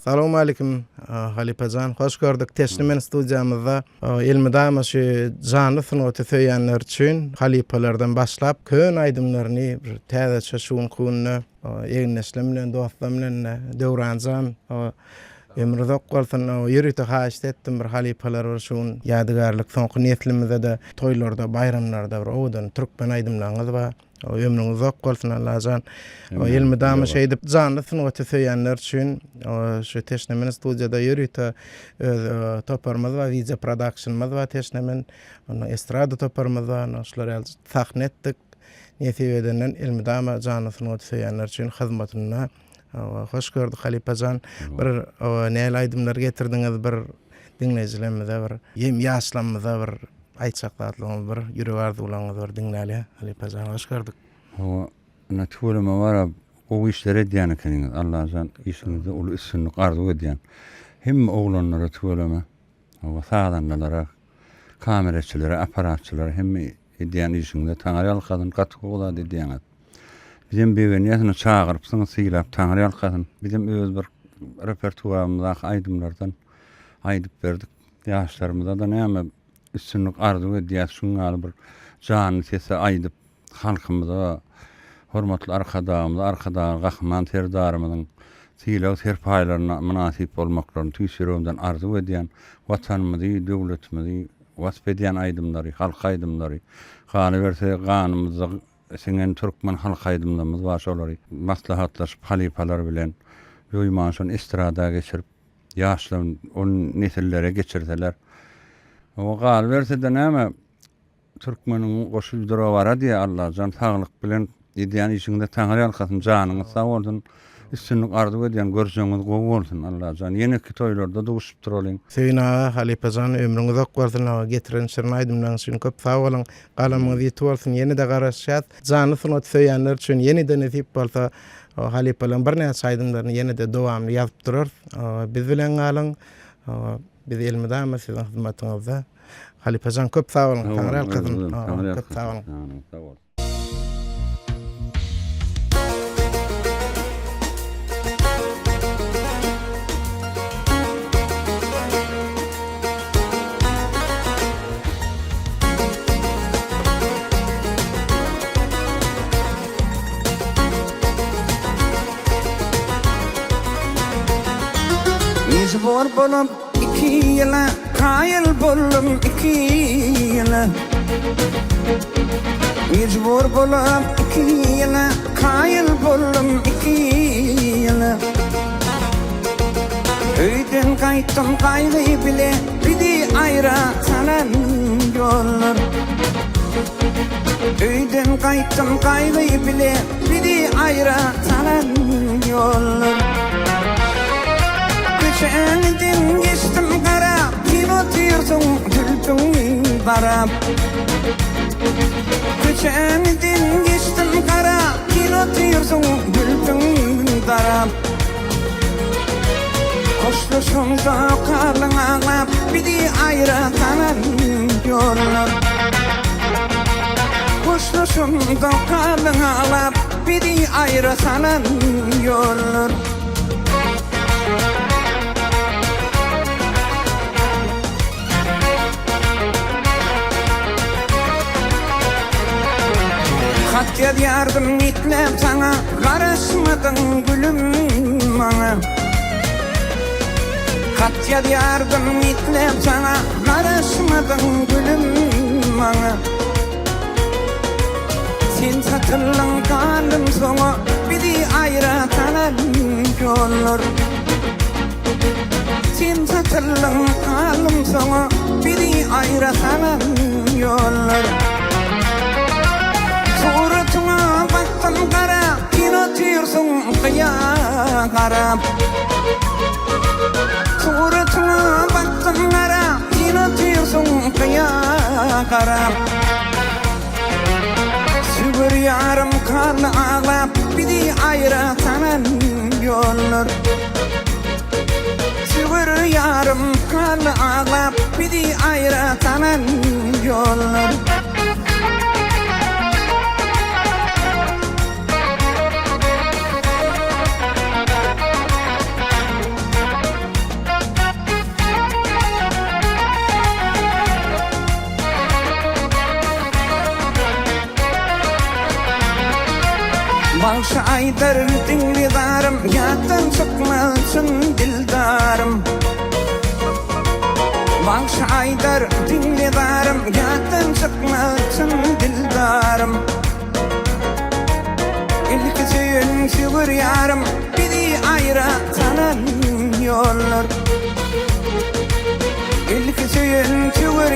Assalamu alaykum Halipajan. Hoş gördük. Teşnemen studiyamızda ilmidama şu canlı sınavı söyleyenler için Halipalardan başlap kön aydımlarını bir täze şaşuun kunna ýeňi neslim bilen dostlarym bilen döwranjam ömrüde bolsun ýürüte haýyş etdim bir halipalar şuun ýadygarlyk soňky neslimizde de toýlarda bayramlarda bir odan türkmen aydymlaryňyz bar. Ömrüňiz uzak bolsun Allah'jan. Ilmidama şeýdip canly sınawty söyleyenler üçin şu teşnemen studiýada ýürüte toparmaz we video production'myz we teşnemen estrada toparmaz we şolary sahnetdik. Nesibeden ilmidama canly sınawty söyleyenler üçin hyzmatyna hoş gördük Halipajan. Bir näle aydymlar getirdiňiz bir dinleýijilerimize bir ýem ýaşlamyza bir aýtsaklaryň bir ýüregi arzuwlaryňyz bir dinläli Halipajan hoş gördük. O natwylama wara o işlere diýen ekeniňiz. Allah'jan işinizi ul üstünlük arzu edýän. Hem oglanlara twylama o sadanlara kameraçylara aparatçylara hem edýän işinde taňaryal kadyn gatgula diýen. Bizim beýenýäsini çağırıp syňy syýlap taňaryal kadyn bizim öz bir repertuarymyzda aýdymlardan aýdyp berdik. Ýaşlarymyza da näme üstünlük arzu edýär şuňa bir jany sesi aýdyp halkymyza hormatly arkadaşlar gahman terdarymyň syýlaw terpaýlaryna münasip bolmaklaryny tüýsürümden arzu edýän watanymyzy, döwletimizi wasp edýän aýdymlary, halk aýdymlary, gany berse ganymyzy singen türkmen halk aýdymlarymyz bar şolary maslahatlaşyp halipalar bilen ýoýmanşyň estrada geçirip ýaşlaryň on nesillere geçirdiler. O gal berse de näme türkmeniň goşuldyra bara diýe Allah'jan saglyk bilen edýän işiňde taňaryal kasyn janyňy sag bolsun. Üstünlük arzu edýän görşeňiz gowy bolsun Allah'jan. Ýene-ki toýlarda duşup duralyň. Seýna Halipajan ömrüňiz uzak bolsun getiren şirn aýdymlaryň üçin köp sag bolun. Galamyňyz ýetip bolsun. Ýene-de garaşýat. Jany sunaty söýenler üçin ýene-de nesip bolsa Halipalan bir näçe aýdymlaryny ýene-de dowamly ýazyp durar. Biz bilen galyň. Biz ilmidama siziň hyzmatyňyzda. Halipajan köp sag bolun. Taňaryal kadyn. Köp sag bolun. Mecbur bolup iki ýyla kaýyl boldum iki ýyla. Mecbur bolup iki ýyla kaýyl boldum iki ýyla. Öýden gaýtdym gaýry bile bidi aýra sanan ýollar. Öýden gaýtdym gaýry bile bidi aýra sanan ýollar. Köşenden geçtim garap, kino tüyürsün gültün barap. Köşenden geçtim garap, kino tüyürsün gültün barap. Koşlaşımda karlın ağlap, bidi aýra tanan ýollar. Koşlaşımda karlın ağlap, bidi aýra tanan ýollar. Hat ýardım itlep saňa, garaşmadyň gülüm maňa. Hat ýardım itlep saňa, garaşmadyň gülüm maňa. Sen satylyň kalym soňa, bidi aýra tanan ýollar. Sen satylyň kalym soňa, bidi aýra tanan ýollar. Suratyňa baktym garap, kino tüýürsün gyýa garap. Suratyňa baktym garap, kino tüýürsün gyýa garap. Sügür ýarym karly ağlap, bidi aýra tanan ýollar. Sügür ýarym karly ağlap, bidi aýra tanan ýollar. Bağış aydar dinlidarım, yattan çıkmasın dildarım. Bağış aydar dinlidarım, yattan çıkmasın dildarım. İlk söyün şükür yarım, bizi ayratanan yollar. İlk söyün şükür